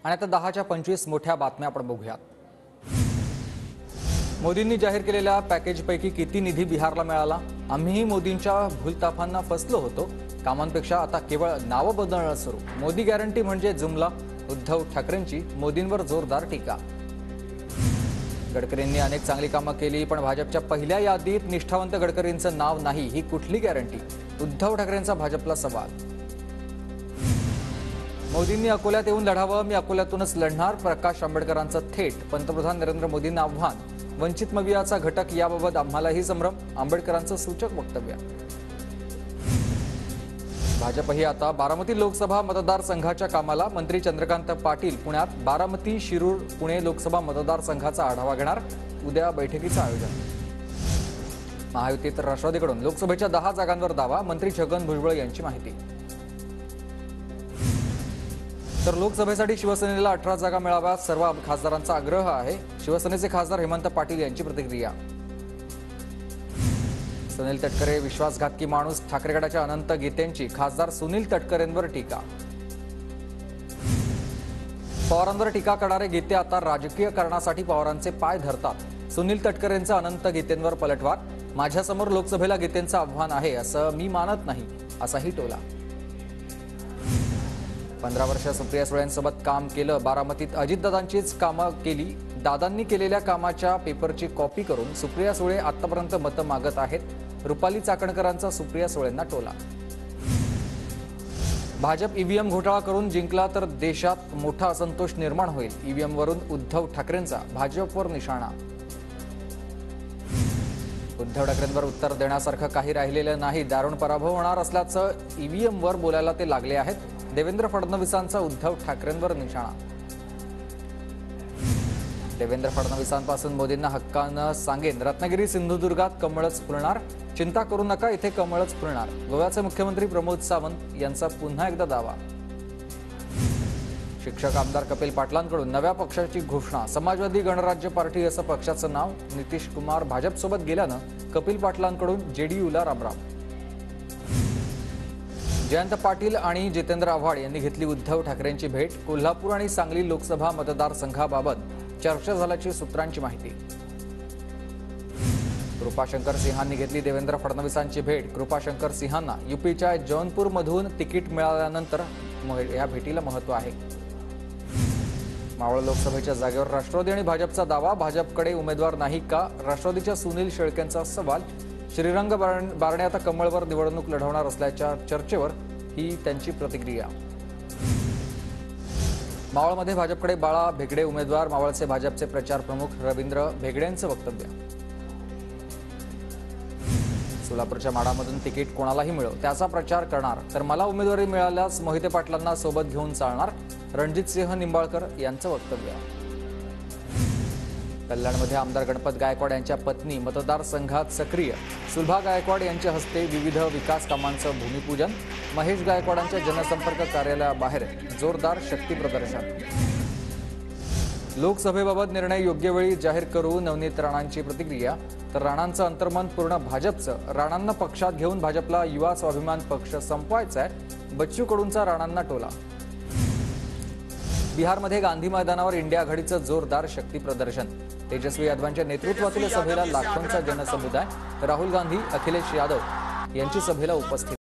आणि आता 10च्या 25 मोठ्या बातम्या आपण बघूयात। मोदींनी जाहीर केलेल्या पॅकेजपैकी किती निधी बिहारला मिळाला? आम्हीही मोदींच्या भूलताफांना फसलो होतो। कामांपेक्षा आता केवळ नाव बदलणं सुरू। मोदी गॅरंटी म्हणजे जुमला। उद्धव ठाकरेंची मोदींवर जोरदार टीका। गडकरींनी अनेक चांगली कामं केली, पण भाजपच्या पहिल्या यादीत निष्ठावंत गडकरींचं नाव नाही, ही कुठली गॅरंटी? उद्धव ठाकरेंचा भाजपला सवाल। मोदींनी अकोल्यात येऊन लढावं, मी अकोल्यातूनच लढणार। प्रकाश आंबेडकरांचं थेट पंतप्रधान नरेंद्र मोदींना आव्हान। वंचित मवियाचा घटक याबाबत आम्हालाही संभ्रम। आंबेडकरांचं सूचक वक्तव्य। भाजपही आता बारामती लोकसभा मतदारसंघाच्या कामाला। मंत्री चंद्रकांत पाटील पुण्यात बारामती शिरूर पुणे लोकसभा मतदारसंघाचा आढावा घेणार। उद्या बैठकीचं आयोजन। महायुतीत राष्ट्रवादीकडून लोकसभेच्या 10 जागांवर दावा। मंत्री छगन भुजबळ यांची माहिती। तर लोकसभेसाठी शिवसेनेला 18 जागा मिळाव्यात, सर्व खासदारांचा आग्रह आहे। शिवसेनेचे खासदार हेमंत पाटील यांची प्रतिक्रिया। सुनील तटकरे विश्वासघातकी माणूस। ठाकरे गटाच्या अनंत गीतेंची खासदार सुनील तटकरेंवर टीका। पवारांवर टीका करणारे गीते आता राजकीय कारणासाठी पवारांचे पाय धरतात। सुनील तटकरेंचा अनंत गीतेंवर पलटवार। माझ्यासमोर लोकसभेला गीतेंचं आव्हान आहे असं मी मानत नाही, असाही टोला। 15 वर्ष सुप्रिया सुळेंसोबत काम केलं। बारामतीत अजितदादांचीच कामं केली। दादांनी केलेल्या कामाच्या पेपरची कॉपी करून सुप्रिया सुळे आतापर्यंत मतं मागत आहेत। रुपाली चाकणकरांचा सुप्रिया सुळेंना टोला। भाजप ईव्हीएम घोटाळा करून जिंकला तर देशात मोठा असंतोष निर्माण होईल। ईव्हीएमवरून उद्धव ठाकरेंचा भाजपवर निशाणा। उद्धव ठाकरेंवर उत्तर देण्यासारखं काही राहिलेलं नाही। दारुण पराभव होणार असल्याचं ईव्हीएमवर बोलायला ते लागले आहेत। देवेंद्र फडणवीसांचा उद्धव ठाकरेंवर निशाणा। देवेंद्र फडणवीसांपासून मोदींना हक्कानं सांगेन, रत्नागिरी सिंधुदुर्गात कमळच फुलणार। चिंता करू नका, इथे कमळच फुलणार। गोव्याचे मुख्यमंत्री प्रमोद सावंत यांचा पुन्हा एकदा दावा। शिक्षक आमदार कपिल पाटलांकडून नव्या पक्षाची घोषणा। समाजवादी गणराज्य पार्टी असं पक्षाचं नाव। नितीश कुमार भाजपसोबत गेल्यानं कपिल पाटलांकडून जेडीयूला रामराम। जयंत पाटील आणि जितेंद्र आव्हाड यांनी घेतली उद्धव ठाकरेंची भेट। कोल्हापूर आणि सांगली लोकसभा मतदारसंघाबाबत चर्चा झाल्याची सूत्रांची माहिती। कृपाशंकर सिंहांनी घेतली देवेंद्र फडणवीसांची भेट। कृपाशंकर सिंहांना यूपीच्या जौनपूरमधून तिकीट मिळाल्यानंतर या भेटीला महत्त्व आहे। मावळ लोकसभेच्या जागेवर राष्ट्रवादी आणि भाजपचा दावा। भाजपकडे उमेदवार नाही का? राष्ट्रवादीच्या सुनील शेळकेंचा सवाल। श्रीरंग बारणे आता कमळवर निवडणूक लढवणार असल्याच्या चर्चेवर ही त्यांची प्रतिक्रिया। मावळमध्ये भाजपकडे बाळा भेगडे उमेदवार। मावळचे भाजपचे प्रचार प्रमुख रवींद्र भेगडेंचं वक्तव्य। सोलापूरच्या माडामधून तिकीट कोणालाही मिळो त्याचा प्रचार करणार, तर मला उमेदवारी मिळाल्यास मोहिते पाटलांना सोबत घेऊन चालणार। रणजितसिंह निंबाळकर यांचं वक्तव्य। कल्याणमध्ये आमदार गणपत गायकवाड यांच्या पत्नी मतदारसंघात सक्रिय। सुलभा गायकवाड यांच्या हस्ते विविध विकास कामांचं भूमिपूजन। महेश गायकवाडांच्या जनसंपर्क कार्यालयाबाहेर जोरदार शक्ती प्रदर्शन। लोकसभेबाबत निर्णय योग्य वेळी जाहीर करू, नवनीत राणांची प्रतिक्रिया। तर राणांचं अंतर्मन पूर्ण भाजपचं। राणांना पक्षात घेऊन भाजपला युवा स्वाभिमान पक्ष संपवायचा आहे। बच्चू कडूंचा राणांना टोला। बिहारमध्ये गांधी मैदानावर इंडिया आघाडीचं जोरदार शक्ती प्रदर्शन। तेजस्वी यादवांच्या नेतृत्वातील सभेला लाखोंचा जनसमुदाय। राहुल गांधी, अखिलेश यादव यांची सभेला उपस्थित।